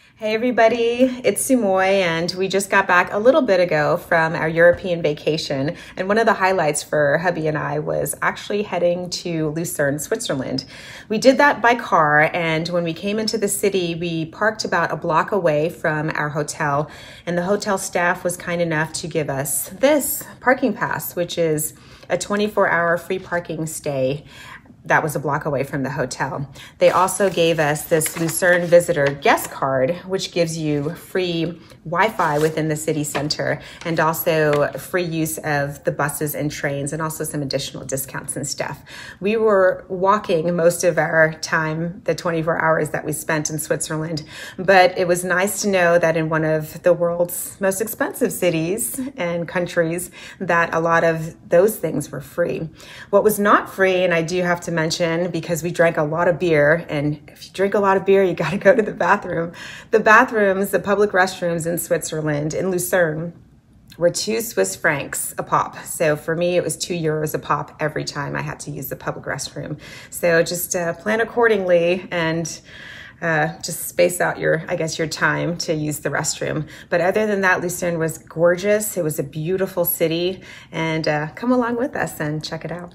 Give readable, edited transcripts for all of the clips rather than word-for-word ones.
Hey everybody, it's Szu-Moy, and we just got back a little bit ago from our European vacation, and one of the highlights for hubby and I was actually heading to Lucerne, Switzerland. We did that by car, and when we came into the city, we parked about a block away from our hotel, and the hotel staff was kind enough to give us this parking pass, which is a 24-hour free parking stay that was a block away from the hotel. They also gave us this Lucerne visitor guest card, which gives you free Wi-Fi within the city center and also free use of the buses and trains and also some additional discounts and stuff. We were walking most of our time, the 24 hours that we spent in Switzerland, but it was nice to know that in one of the world's most expensive cities and countries that a lot of those things were free. What was not free, and I do have to mention because we drank a lot of beer, and if you drink a lot of beer, you got to go to the bathroom. The bathrooms, the public restrooms in Switzerland, in Lucerne, were 2 Swiss francs a pop. So for me, it was €2 a pop every time I had to use the public restroom. So just plan accordingly and just space out your time to use the restroom. But other than that, Lucerne was gorgeous. It was a beautiful city, and come along with us and check it out.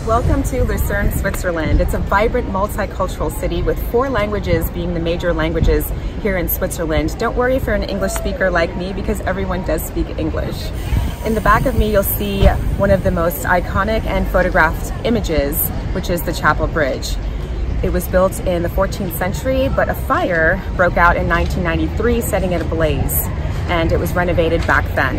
Welcome to Lucerne, Switzerland. It's a vibrant multicultural city with 4 languages being the major languages here in Switzerland. Don't worry if you're an English speaker like me, because everyone does speak English. In the back of me, you'll see one of the most iconic and photographed images, which is the Chapel Bridge. It was built in the 14th century, but a fire broke out in 1993, setting it ablaze, and it was renovated back then,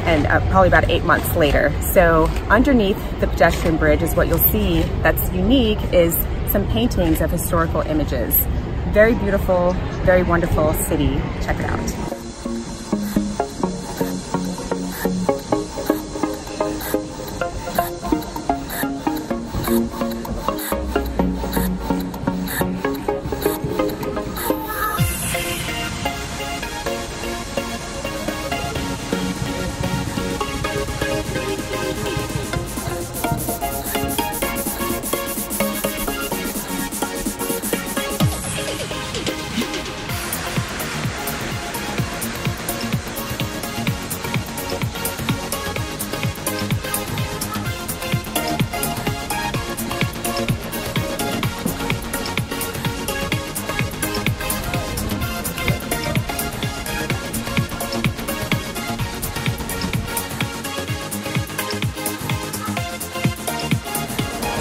and probably about 8 months later. So underneath the pedestrian bridge is what you'll see that's unique is some paintings of historical images. Very beautiful, very wonderful city. Check it out.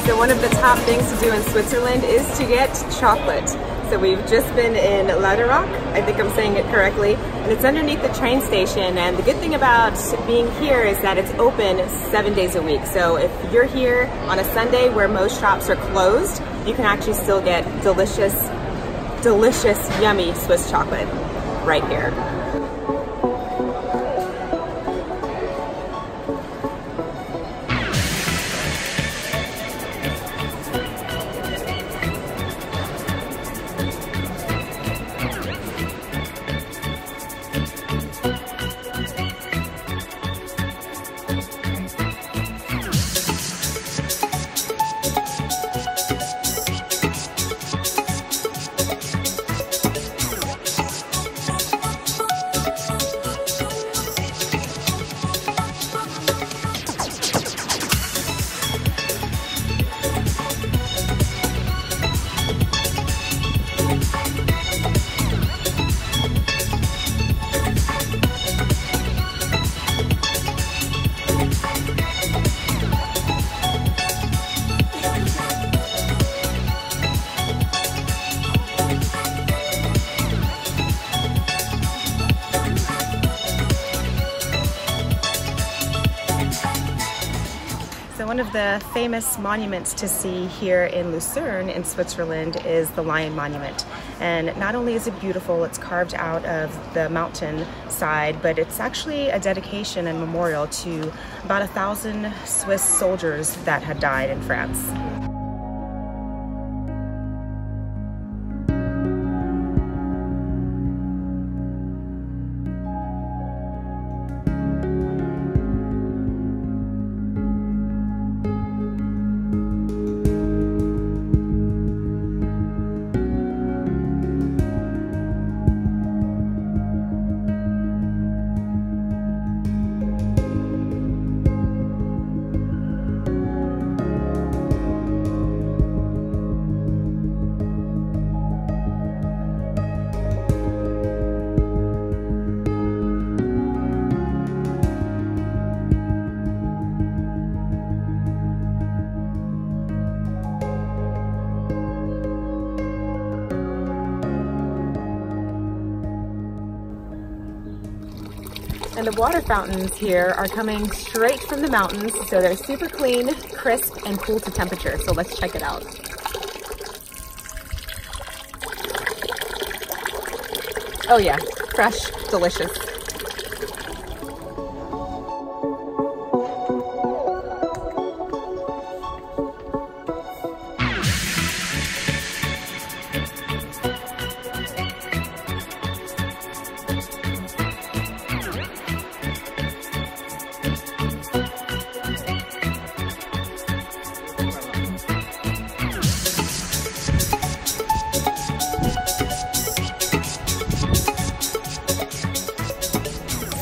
So one of the top things to do in Switzerland is to get chocolate. So we've just been in Lauterbach, I think I'm saying it correctly, and it's underneath the train station. And the good thing about being here is that it's open 7 days a week. So if you're here on a Sunday where most shops are closed, you can actually still get delicious, yummy Swiss chocolate right here. So one of the famous monuments to see here in Lucerne in Switzerland is the Lion Monument. And not only is it beautiful, it's carved out of the mountain side, but it's actually a dedication and memorial to about 1,000 Swiss soldiers that had died in France. And the water fountains here are coming straight from the mountains, so they're super clean, crisp, and cool to temperature. So let's check it out. Oh yeah, fresh, delicious.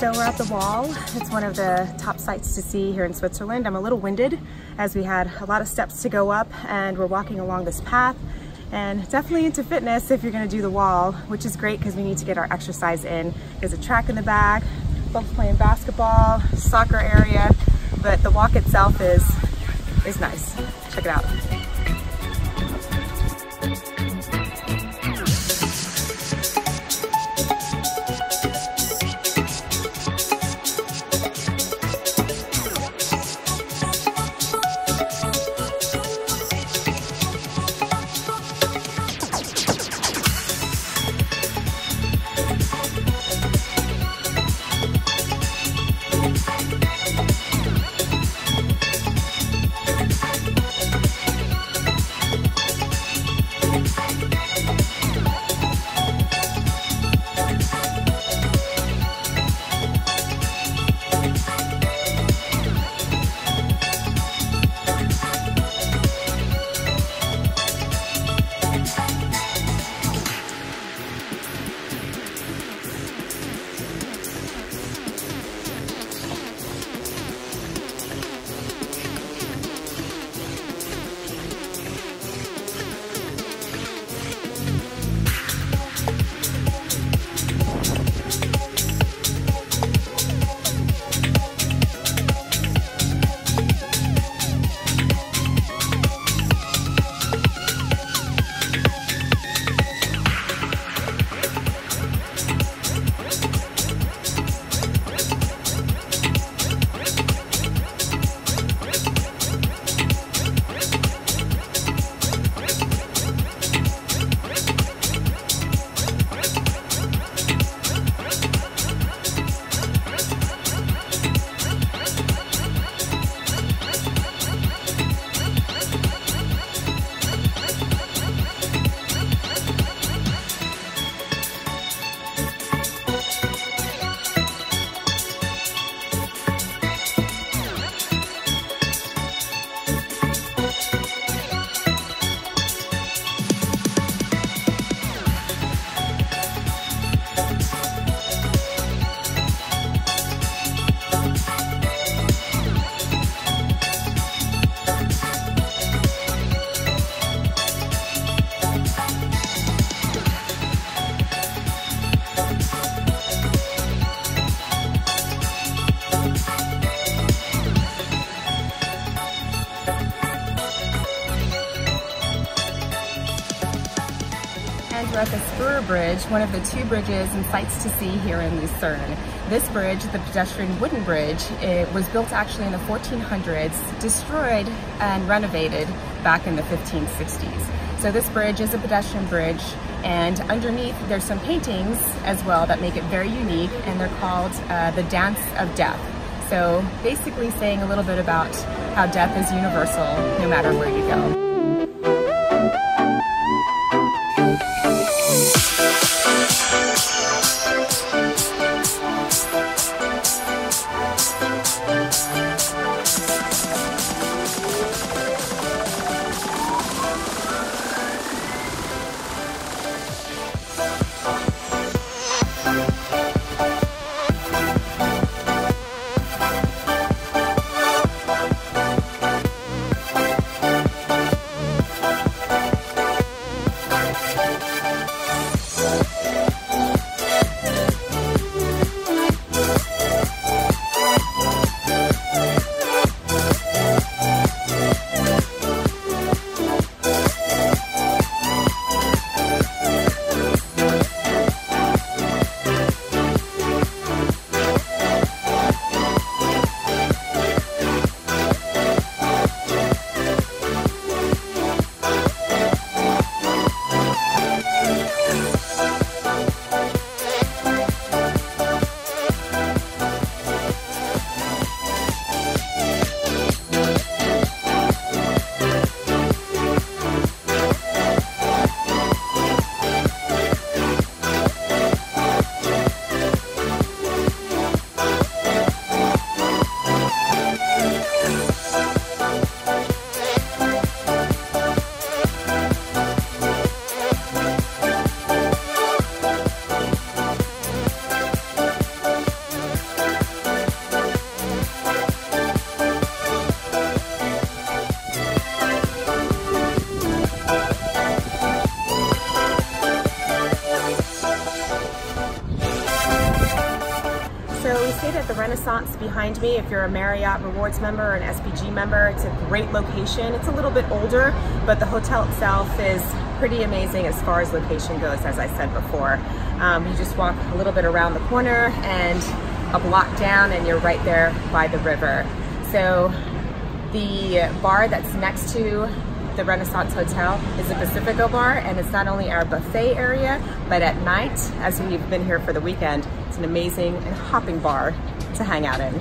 So we're at the wall. It's one of the top sights to see here in Switzerland. I'm a little winded as we had a lot of steps to go up and we're walking along this path, and definitely into fitness if you're gonna do the wall, which is great because we need to get our exercise in. There's a track in the back, folks playing basketball, soccer area, but the walk itself is nice. Check it out. we're at the Spur Bridge, one of the two bridges and sights to see here in Lucerne. This bridge, the pedestrian wooden bridge, it was built actually in the 1400s, destroyed and renovated back in the 1560s. So this bridge is a pedestrian bridge, and underneath there's some paintings as well that make it very unique, and they're called the Dance of Death. So basically saying a little bit about how death is universal no matter where you go. At the Renaissance behind me. If you're a Marriott Rewards member or an SPG member, it's a great location. It's a little bit older, but the hotel itself is pretty amazing as far as location goes, as I said before. You just walk a little bit around the corner and a block down and you're right there by the river. So the bar that's next to the Renaissance Hotel is a Pacifico bar, and it's not only our buffet area, but at night, as we've been here for the weekend, it's an amazing and hopping bar to hang out in.